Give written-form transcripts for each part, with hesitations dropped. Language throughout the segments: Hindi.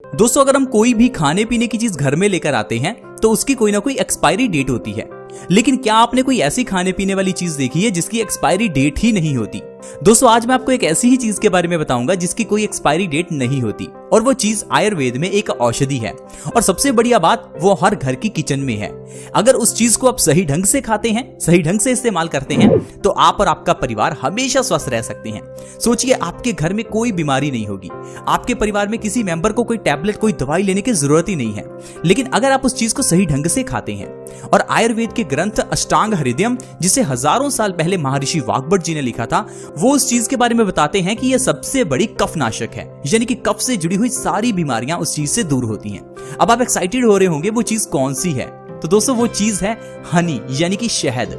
दोस्तों अगर हम कोई भी खाने पीने की चीज घर में लेकर आते हैं तो उसकी कोई ना कोई एक्सपायरी डेट होती है, लेकिन क्या आपने कोई ऐसी खाने पीने वाली चीज देखी है जिसकी एक्सपायरी डेट ही नहीं होती? दोस्तों आज मैं आपको एक ऐसी ही चीज के बारे में बताऊंगा जिसकी कोई एक्सपायरी डेट नहीं होती, और वो चीज आयुर्वेद में एक औषधि है। और सबसे बढ़िया बात, वो हर घर की किचन में है। अगर उस चीज को आप सही ढंग से खाते हैं, सही ढंग से इस्तेमाल करते हैं, तो आप और आपका परिवार हमेशा स्वस्थ रह सकते हैं। सोचिए आपके घर में कोई बीमारी नहीं होगी, आपके परिवार में किसी मेंबर को कोई टैबलेट, कोई दवाई लेने की जरूरत ही नहीं है। लेकिन अगर आप उस चीज को सही ढंग से खाते हैं, और आयुर्वेद के ग्रंथ अष्टांग हृदयम, जिसे हजारों साल पहले महर्षि वाग्भट जी ने लिखा था, वो उस चीज के बारे में बताते हैं कि यह सबसे बड़ी कफनाशक है, यानी कि कफ से जुड़ी हुई सारी बीमारियां उस चीज से दूर होती हैं। अब आप एक्साइटेड हो रहे होंगे वो चीज कौन सी है? तो दोस्तों वो चीज है हनी, यानी कि शहद।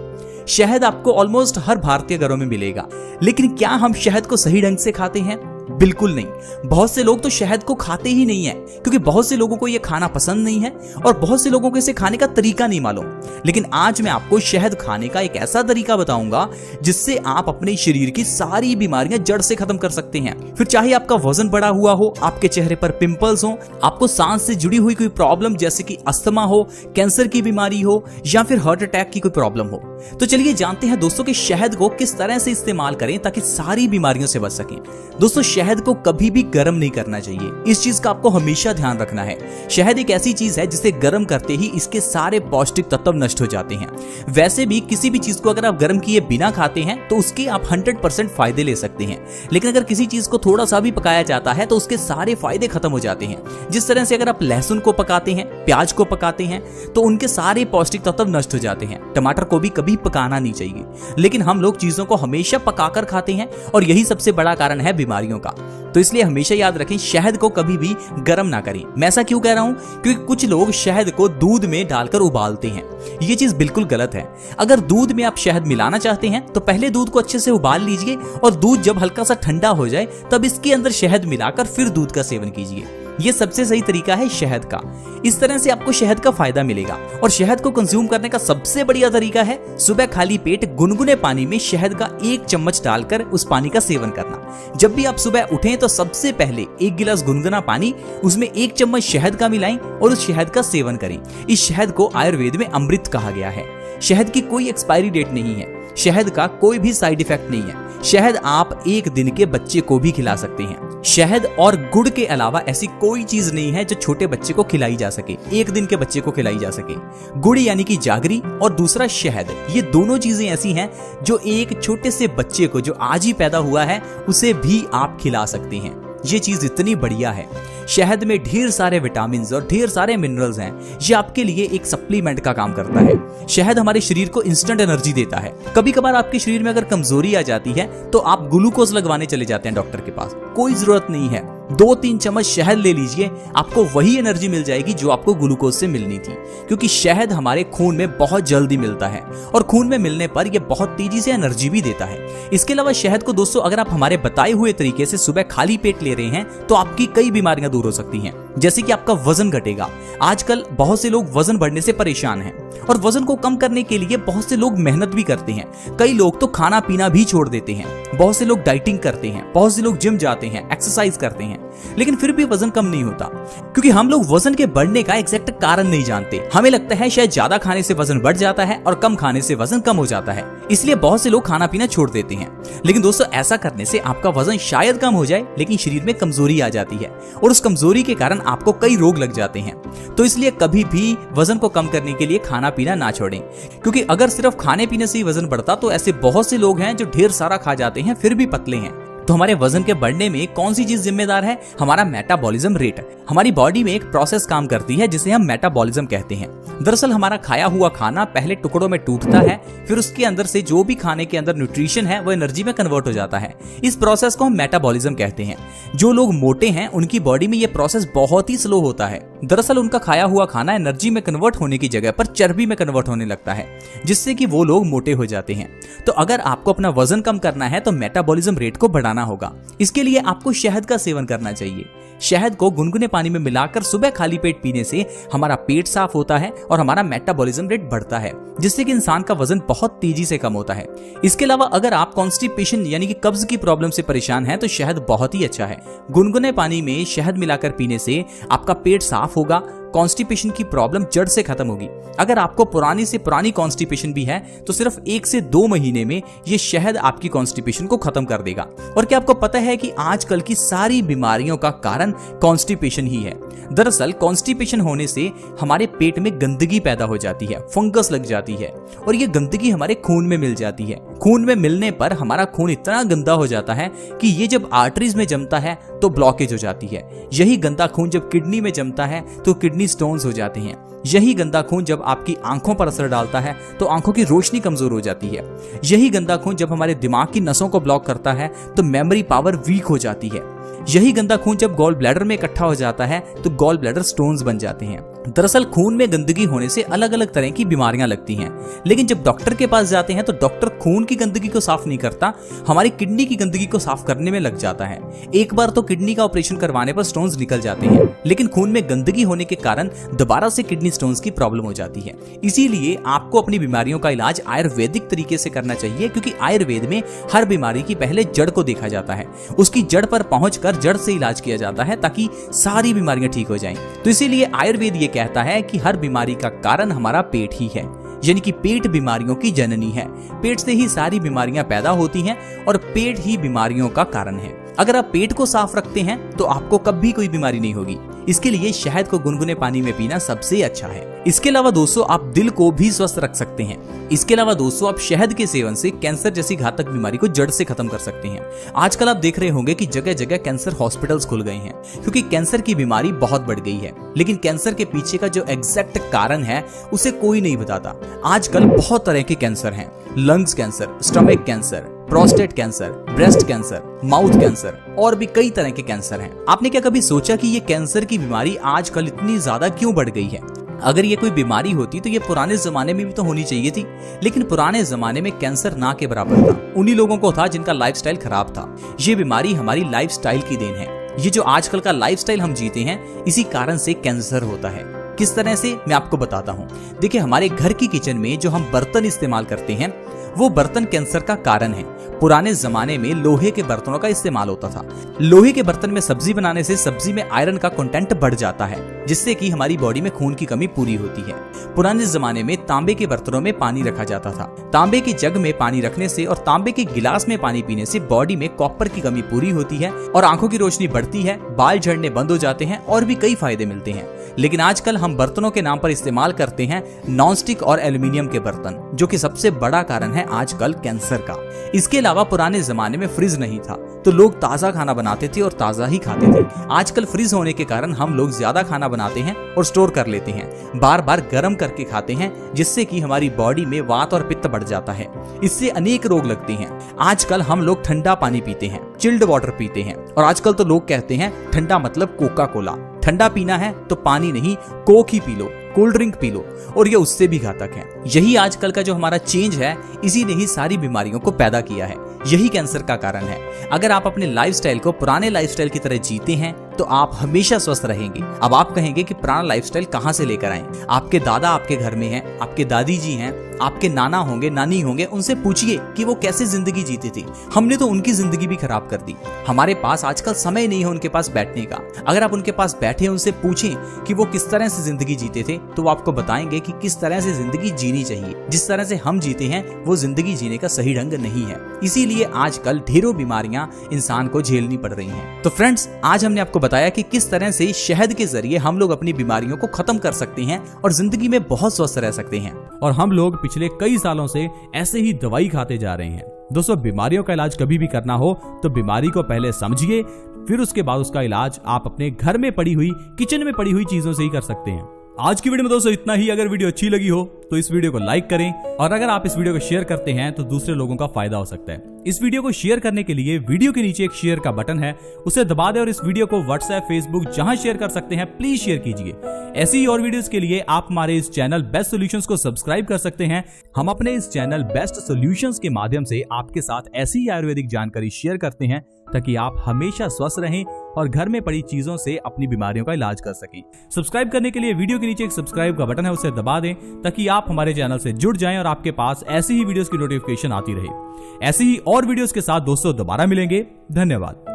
शहद आपको ऑलमोस्ट हर भारतीय घरों में मिलेगा, लेकिन क्या हम शहद को सही ढंग से खाते हैं? बिल्कुल नहीं। बहुत से लोग तो शहद को खाते ही नहीं है, क्योंकि बहुत से लोगों को यह खाना पसंद नहीं है और बहुत से लोगों को इसे खाने का तरीका नहीं मालूम। लेकिन आज मैं आपको शहद खाने का एक ऐसा तरीका बताऊंगा जिससे आप अपने शरीर की सारी बीमारियां जड़ से खत्म कर सकते हैं। फिर चाहे आपका वजन बढ़ा हुआ हो, आपके चेहरे पर पिंपल्स हो, आपको सांस से जुड़ी हुई कोई प्रॉब्लम जैसे कि अस्थमा हो, कैंसर की बीमारी हो, या फिर हार्ट अटैक की कोई प्रॉब्लम हो। तो चलिए जानते हैं दोस्तों कि शहद को किस तरह से इस्तेमाल करें ताकि सारी बीमारियों से बच सकें। दोस्तों शहद को कभी भी गर्म नहीं करना चाहिए, इस चीज का आपको हमेशा ध्यान रखना है। शहद एक ऐसी चीज है जिसे गर्म करते ही इसके सारे पौष्टिक तत्व नष्ट हो जाते हैं। वैसे भी किसी भी चीज को अगर आप गर्म किए बिना खाते हैं तो उसके आप 100% फायदे ले सकते हैं, लेकिन अगर किसी चीज को थोड़ा सा भी पकाया जाता है तो उसके सारे फायदे खत्म हो जाते हैं। जिस तरह से अगर आप लहसुन को पकाते हैं, प्याज को पकाते हैं, तो उनके सारे पौष्टिक तत्व नष्ट हो जाते हैं। टमाटर को भी कभी पकाना नहीं चाहिए, लेकिन हम लोग चीजों को हमेशा पकाकर खाते हैं और यही सबसे बड़ा कारण है बीमारियों का। तो इसलिए हमेशा याद रखें, शहद को कभी भी गर्म ना करें। मैं ऐसा क्यों कह रहा हूं? क्योंकि कुछ लोग शहद को दूध में डालकर उबालते हैं। ये चीज बिल्कुल गलत है। अगर दूध में आप शहद मिलाना चाहते हैं तो पहले दूध को अच्छे से उबाल लीजिए, और दूध जब हल्का सा ठंडा हो जाए तब इसके अंदर शहद मिलाकर फिर दूध का सेवन कीजिए। ये सबसे सही तरीका है शहद का। इस तरह से आपको शहद का फायदा मिलेगा। और शहद को कंज्यूम करने का सबसे बढ़िया तरीका है सुबह खाली पेट गुनगुने पानी में शहद का 1 चम्मच डालकर उस पानी का सेवन करना। जब भी आप सुबह उठें तो सबसे पहले 1 गिलास गुनगुना पानी, उसमें 1 चम्मच शहद का मिलाएं और उस शहद का सेवन करें। इस शहद को आयुर्वेद में अमृत कहा गया है। शहद की कोई एक्सपायरी डेट नहीं है, शहद का कोई भी साइड इफेक्ट नहीं है। शहद आप 1 दिन के बच्चे को भी खिला सकते हैं। शहद और गुड़ के अलावा ऐसी कोई चीज नहीं है जो छोटे बच्चे को खिलाई जा सके, 1 दिन के बच्चे को खिलाई जा सके। गुड़ यानी कि जागरी और दूसरा शहद, ये दोनों चीजें ऐसी हैं जो एक छोटे से बच्चे को जो आज ही पैदा हुआ है उसे भी आप खिला सकते हैं। ये चीज इतनी बढ़िया है। शहद में ढेर सारे विटामिन और ढेर सारे मिनरल्स हैं। ये आपके लिए एक सप्लीमेंट का काम करता है। शहद हमारे शरीर को इंस्टेंट एनर्जी देता है। कभी कभार आपके शरीर में अगर कमजोरी आ जाती है तो आप ग्लूकोज लगवाने चले जाते हैं डॉक्टर के पास, कोई जरूरत नहीं है। 2-3 चम्मच शहद ले लीजिए, आपको वही एनर्जी मिल जाएगी जो आपको ग्लूकोज से मिलनी थी, क्योंकि शहद हमारे खून में बहुत जल्दी मिलता है और खून में मिलने पर यह बहुत तेजी से एनर्जी भी देता है। इसके अलावा शहद को दोस्तों अगर आप हमारे बताए हुए तरीके से सुबह खाली पेट ले रहे हैं तो आपकी कई बीमारियां दूर हो सकती हैं, जैसे कि आपका वजन घटेगा। आजकल बहुत से लोग वजन बढ़ने से परेशान हैं और वजन को कम करने के लिए बहुत से लोग मेहनत भी करते हैं। कई लोग तो खाना पीना भी छोड़ देते हैं, बहुत से लोग डाइटिंग करते हैं, बहुत से लोग जिम जाते हैं, एक्सरसाइज करते हैं, लेकिन फिर भी वजन कम नहीं होता, क्योंकि हम लोग वजन के बढ़ने का एग्जैक्ट कारण नहीं जानते। हमें लगता है शायद ज्यादा खाने से वजन बढ़ जाता है और कम खाने से वजन कम हो जाता है, इसलिए बहुत से लोग खाना पीना छोड़ देते हैं। लेकिन दोस्तों ऐसा करने से आपका वजन शायद कम हो जाए, लेकिन शरीर में कमजोरी आ जाती है और उस कमजोरी के कारण आपको कई रोग लग जाते हैं। तो इसलिए कभी भी वजन को कम करने के लिए खाना पीना ना छोड़ें, क्योंकि अगर सिर्फ खाने पीने से ही वजन बढ़ता तो ऐसे बहुत से लोग हैं जो ढेर सारा खा जाते हैं फिर भी पतले हैं। तो हमारे वजन के बढ़ने में कौन सी चीज जिम्मेदार है? हमारा मेटाबॉलिज्म रेट। हमारी बॉडी में एक प्रोसेस काम करती है जिसे हम मेटाबॉलिज्म कहते हैं। दरअसल हमारा खाया हुआ खाना पहले टुकड़ों में टूटता है, फिर उसके अंदर से जो भी खाने के अंदर न्यूट्रिशन है वो एनर्जी में कन्वर्ट हो जाता है। इस प्रोसेस को हम मेटाबॉलिज्म कहते हैं। जो लोग मोटे हैं उनकी बॉडी में ये प्रोसेस बहुत ही स्लो होता है। दरअसल उनका खाया हुआ खाना एनर्जी में कन्वर्ट होने की जगह पर चर्बी में कन्वर्ट होने लगता है, जिससे कि वो लोग मोटे हो जाते हैं। तो अगर आपको अपना वजन कम करना है तो मेटाबॉलिज्म रेट को बढ़ाना बनाना होगा। इसके लिए आपको शहद का सेवन करना चाहिए। शहद को गुनगुने पानी में मिलाकर सुबह खाली पेट पीने से हमारा पेट साफ होता है और हमारा मेटाबॉलिज्म रेट बढ़ता है, जिससे कि इंसान का वजन बहुत तेजी से कम होता है। इसके अलावा अगर आप कॉन्स्टिपेशन यानी कि कब्ज की प्रॉब्लम से परेशान हैं तो शहद बहुत ही अच्छा है। गुनगुने पानी में शहद मिलाकर पीने से आपका पेट साफ होगा, कॉन्स्टिपेशन की प्रॉब्लम जड़ से खत्म होगी। अगर आपको पुरानी से पुरानी कॉन्स्टिपेशन भी है तो सिर्फ 1 से 2 महीने में ये शहद आपकी कॉन्स्टिपेशन को खत्म कर देगा। और क्या आपको पता है कि आजकल की सारी बीमारियों का कारण कॉन्स्टिपेशन ही है। दरअसल कॉन्स्टिपेशन होने से हमारे पेट में गंदगी पैदा हो जाती है, फंगस लग जाती है और ये गंदगी हमारे खून में मिल जाती है। खून में मिलने पर हमारा खून इतना गंदा हो जाता है कि ये जब आर्टरीज में जमता है तो ब्लॉकेज हो जाती है। यही गंदा खून जब किडनी में जमता है तो किडनी स्टोन्स हो जाते हैं। यही गंदा खून जब आपकी आंखों पर असर डालता है तो आंखों की रोशनी कमजोर हो जाती है। यही गंदा खून जब हमारे दिमाग की नसों को ब्लॉक करता है तो मेमोरी पावर वीक हो जाती है। यही गंदा खून जब गॉल ब्लैडर में इकट्ठा हो जाता है तो गॉल ब्लैडर स्टोन्स बन जाते हैं। दरअसल खून में गंदगी होने से अलग अलग तरह की बीमारियां लगती हैं, लेकिन जब डॉक्टर के पास जाते हैं तो डॉक्टर खून की गंदगी को साफ नहीं करता, हमारी किडनी की गंदगी को साफ करने में लग जाता है। एक बार तो किडनी का ऑपरेशन करवाने पर स्टोन्स निकल जाते हैं, लेकिन खून में गंदगी होने के कारण दोबारा से किडनी स्टोन्स की प्रॉब्लम हो जाती है। इसीलिए आपको अपनी बीमारियों का इलाज आयुर्वेदिक तरीके से करना चाहिए, क्योंकि आयुर्वेद में हर बीमारी की पहले जड़ को देखा जाता है, उसकी जड़ पर पहुंचकर जड़ से इलाज किया जाता है ताकि सारी बीमारियां ठीक हो जाएं। तो इसीलिए आयुर्वेद ये कहता है कि हर बीमारी का कारण हमारा पेट ही है, यानी कि पेट बीमारियों की जननी है। पेट से ही सारी बीमारियां पैदा होती हैं और पेट ही बीमारियों का कारण है। अगर आप पेट को साफ रखते हैं तो आपको कभी कोई बीमारी नहीं होगी। इसके लिए शहद को गुनगुने पानी में पीना सबसे अच्छा है। इसके अलावा दोस्तों आप दिल को भी स्वस्थ रख सकते हैं। इसके अलावा दोस्तों आप शहद के सेवन से कैंसर जैसी घातक बीमारी को जड़ से खत्म कर सकते हैं। आजकल आप देख रहे होंगे कि जगह जगह कैंसर हॉस्पिटल्स खुल गए हैं, क्योंकि कैंसर की बीमारी बहुत बढ़ गई है। लेकिन कैंसर के पीछे का जो एग्जैक्ट कारण है उसे कोई नहीं बताता। आजकल बहुत तरह के कैंसर हैं, lungs cancer, stomach cancer, prostate cancer, breast cancer, mouth cancer और भी कई तरह के कैंसर हैं। आपने क्या कभी सोचा कि ये कैंसर की बीमारी आजकल इतनी ज्यादा क्यों बढ़ गई है? अगर ये कोई बीमारी होती तो ये पुराने जमाने में भी तो होनी चाहिए थी, लेकिन पुराने जमाने में कैंसर ना के बराबर था। उन्हीं लोगों को था जिनका लाइफस्टाइल खराब था। ये बीमारी हमारी लाइफस्टाइल की देन है। ये जो आजकल का लाइफस्टाइल हम जीते हैं, इसी कारण से कैंसर होता है। किस तरह से, मैं आपको बताता हूँ। देखिए, हमारे घर की किचन में जो हम बर्तन इस्तेमाल करते हैं वो बर्तन कैंसर का कारण है। पुराने जमाने में लोहे के बर्तनों का इस्तेमाल होता था। लोहे के बर्तन में सब्जी बनाने से सब्जी में आयरन का कंटेंट बढ़ जाता है, जिससे कि हमारी बॉडी में खून की कमी पूरी होती है। पुराने जमाने में तांबे के बर्तनों में पानी रखा जाता था। तांबे के जग में पानी रखने से और तांबे के गिलास में पानी पीने से बॉडी में कॉपर की कमी पूरी होती है और आंखों की रोशनी बढ़ती है, बाल झड़ने बंद हो जाते हैं और भी कई फायदे मिलते हैं। लेकिन आजकल हम बर्तनों के नाम पर इस्तेमाल करते हैं नॉनस्टिक और एल्यूमिनियम के बर्तन, जो कि सबसे बड़ा कारण है आजकल कैंसर का। इसके अलावा पुराने जमाने में फ्रिज नहीं था, तो लोग ताजा खाना बनाते थे और ताजा ही खाते थे। आजकल फ्रिज होने के कारण हम लोग ज्यादा खाना बनाते हैं और स्टोर कर लेते हैं, बार बार गर्म करके खाते हैं, जिससे कि हमारी बॉडी में वात और पित्त बढ़ जाता है। इससे अनेक रोग लगते हैं। आजकल हम लोग ठंडा पानी पीते हैं, चिल्ड वाटर पीते हैं, और आजकल तो लोग कहते हैं ठंडा मतलब कोका कोला। ठंडा पीना है तो पानी नहीं, कोक ही P low, cold drink P low, और ये उससे भी घातक है। यही आजकल का जो हमारा चेंज है, इसी ने ही सारी बीमारियों को पैदा किया है। यही कैंसर का कारण है। अगर आप अपने लाइफस्टाइल को पुराने लाइफस्टाइल की तरह जीते हैं तो आप हमेशा स्वस्थ रहेंगे। अब आप कहेंगे कि पुराना लाइफस्टाइल कहां से लेकर आए? आपके दादा आपके घर में हैं, आपके दादी जी हैं, आपके नाना होंगे, नानी होंगे, उनसे पूछिए कि वो कैसे जिंदगी जीती थी। हमने तो उनकी जिंदगी भी खराब कर दी। हमारे पास आजकल समय नहीं है उनके पास बैठने का। अगर आप उनके पास बैठे उनसे पूछें कि वो किस तरह से जिंदगी जीते थे, तो वो आपको बताएंगे कि किस तरह से जिंदगी जीनी चाहिए। जिस तरह से हम जीते हैं वो जिंदगी जीने का सही ढंग नहीं है। इसीलिए आजकल ढेरों बीमारियां इंसान को झेलनी पड़ रही हैं। तो फ्रेंड्स, आज हमने आपको बताया कि किस तरह से शहद के जरिए हम लोग अपनी बीमारियों को खत्म कर सकते हैं और जिंदगी में बहुत स्वस्थ रह सकते हैं। और हम लोग पिछले कई सालों से ऐसे ही दवाई खाते जा रहे हैं। दोस्तों, बीमारियों का इलाज कभी भी करना हो तो बीमारी को पहले समझिए, फिर उसके बाद उसका इलाज आप अपने घर में पड़ी हुई, किचन में पड़ी हुई चीजों से ही कर सकते हैं। आज की वीडियो में दोस्तों इतना ही। अगर वीडियो अच्छी लगी हो तो इस वीडियो को लाइक करें, और अगर आप इस वीडियो को शेयर करते हैं तो दूसरे लोगों का फायदा हो सकता है। इस वीडियो को शेयर करने के लिए वीडियो के नीचे एक शेयर का बटन है, उसे दबा दें और इस वीडियो को व्हाट्सएप, फेसबुक जहां शेयर कर सकते हैं प्लीज शेयर कीजिए। ऐसी ही और वीडियोस के लिए आप हमारे इस चैनल बेस्ट सॉल्यूशंस को सब्सक्राइब कर सकते हैं। हम अपने इस चैनल बेस्ट सॉल्यूशंस के माध्यम से आपके साथ ऐसी आयुर्वेदिक जानकारी शेयर करते हैं ताकि आप हमेशा स्वस्थ रहें और घर में पड़ी चीजों से अपनी बीमारियों का इलाज कर सकें। सब्सक्राइब करने के लिए वीडियो के नीचे एक सब्सक्राइब का बटन है, उसे दबा दें ताकि आप हमारे चैनल से जुड़ जाएं और आपके पास ऐसी ही वीडियोस की नोटिफिकेशन आती रहे। ऐसी ही और वीडियोस के साथ दोस्तों दोबारा मिलेंगे। धन्यवाद।